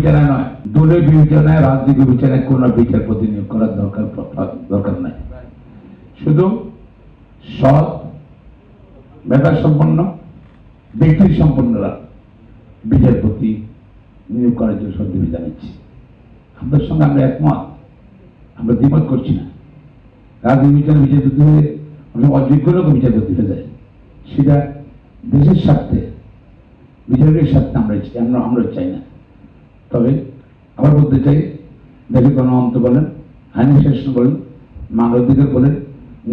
বিবেচনায় নয়, দলের বিবেচনায়, রাজনৈতিক বিবেচনায় কোনো বিচারপতি নিয়োগ করার দরকার নাই। শুধু সৎ, মেধা সম্পন্ন, ব্যক্তি সম্পন্নরা বিচারপতি নিয়োগ করার জন্য সন্দেহ জানাচ্ছি। আপনার সঙ্গে আমরা একমত, আমরা দ্বিমত করছি না। রাজনৈতিক বিচারপতি হয়ে অযোগ্য লোক বিচারপতি হয়ে যায়, সেটা দেশের স্বার্থে, বিচারকের স্বার্থে আমরা চাই না। তবে আবার বলতে চাই, দেশে গণতন্ত্র বলেন, আইন শাসন বলেন, মানবাধিকার বলেন,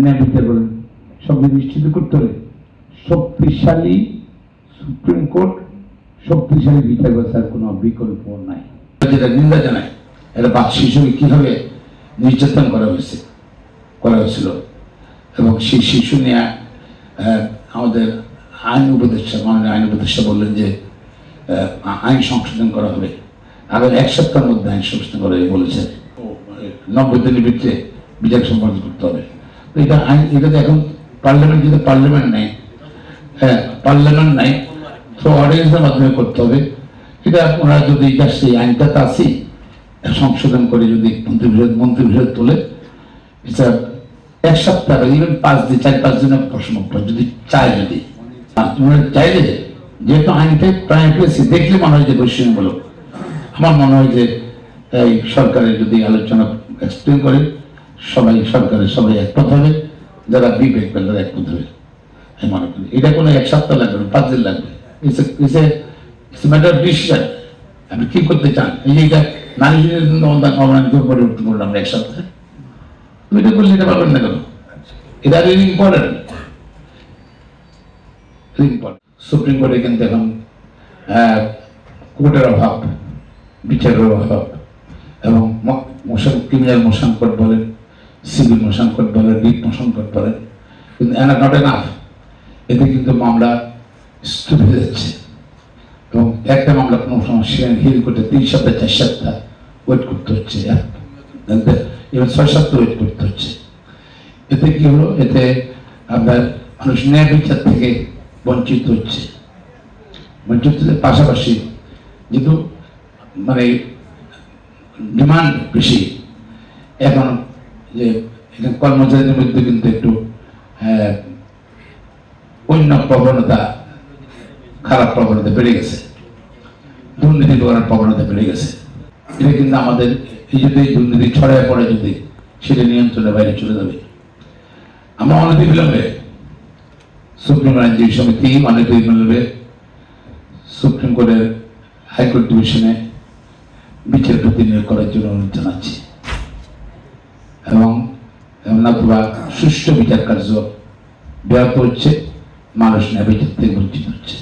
ন্যায় বিচার বলেন, সব নিশ্চিত করতে হবে শক্তিশালী সুপ্রিম কোর্ট, শক্তিশালী বিচার ব্যবস্থার কোনো বিকল্প নাই। যেটা নিন্দা জানায়, এটা বাদ শিশুকে কিভাবে নির্যাতন করা হয়েছিল এবং সেই শিশু নিয়ে আমাদের মাননীয় আইন উপদেষ্টা বললেন যে আইন সংশোধন করা হবে, আগামী 1 সপ্তাহের মধ্যে আইন সংশোধন করা হবে বলেছে। 90 দিনের ভিতরে বিচার সম্পাদন করতে হবে। তো এটা আইন, এটা তো এখন পার্লামেন্ট, যদি পার্লামেন্ট নাই, পার্লামেন্ট নাই, তো অর্ডিন্যান্সের মাধ্যমে করতে হবে। এটা ওনারা যদি সেই আইনটা আছে সংশোধন করে যদি মন্ত্রিপরিষদ তোলে, এটা 1 সপ্তাহ, ইভেন 5 দিন, 4-5 দিনের প্রশ্ন যদি চায়, যদি চাইলে, যেহেতু আইনটা প্রায় পেয়েছি, দেখলে মনে হয় যে বৈষম্যমূলক। আমার মনে হয় যে এই সরকারের যদি আলোচনা এক্সপ্লেন করে, সবাই একমত হবে, যারা বিবেক পেলে তারা একমত হবে। আমি মনে করি এটা কোনো 1 সপ্তাহ লাগবে না, 5 দিন লাগবে। It's matter of decision. আপনি কি করতে চান? এই যে এটা নারী পরিবর্তন করলাম 1 সপ্তাহে, তুমি এটা করলে এটা পারবেন না কেন? এটা রিলি ইম্পর্টেন্ট। সুপ্রিম কোর্টে কিন্তু এখন কোর্টের অভাব, বিচারের অভাব, এবং ক্রিমিনাল মোশন কোর্ট বলেন, সিভিল মোশন কোর্ট বলেন, রিট মোশন কোর্ট বলেন, কিন্তু নট এনাফ। এতে কিন্তু মামলা স্থির হয়ে যাচ্ছে এবং একটা মামলা কোনো সমস্যা হিল করতে 3 সপ্তাহ 4 সপ্তাহ ওয়েট করতে হচ্ছে, এবার 6 সপ্তাহ ওয়েট করতে হচ্ছে। এতে কি হলো? এতে আপনার মানুষ ন্যায় বিচার থেকে বঞ্চিত হচ্ছে। পাশাপাশি যেহেতু মানে ডিমান্ড বেশি, এখন যে কর্মচারীদের মধ্যে কিন্তু একটু অন্য প্রবণতা, খারাপ প্রবণতা বেড়ে গেছে, দুর্নীতি করার প্রবণতা বেড়ে গেছে। এটা কিন্তু আমাদের এই যদি দুর্নীতি ছড়ায় পড়ে, যদি সেটা নিয়ন্ত্রণের বাইরে চলে যাবে। আমরা অনতি বিলম্বে সুপ্রিম আইনজীবী সমিতি অনতি বিলম্বে সুপ্রিম কোর্টের হাইকোর্ট ডিভিশনে বিচারপতি নিয়োগ করার জন্য অনুরোধ জানাচ্ছি এবং নতুবা সুষ্ঠু বিচার কার্য ব্যাহত হচ্ছে, মানুষ ন্যায় বিচার থেকে বঞ্চিত হচ্ছে।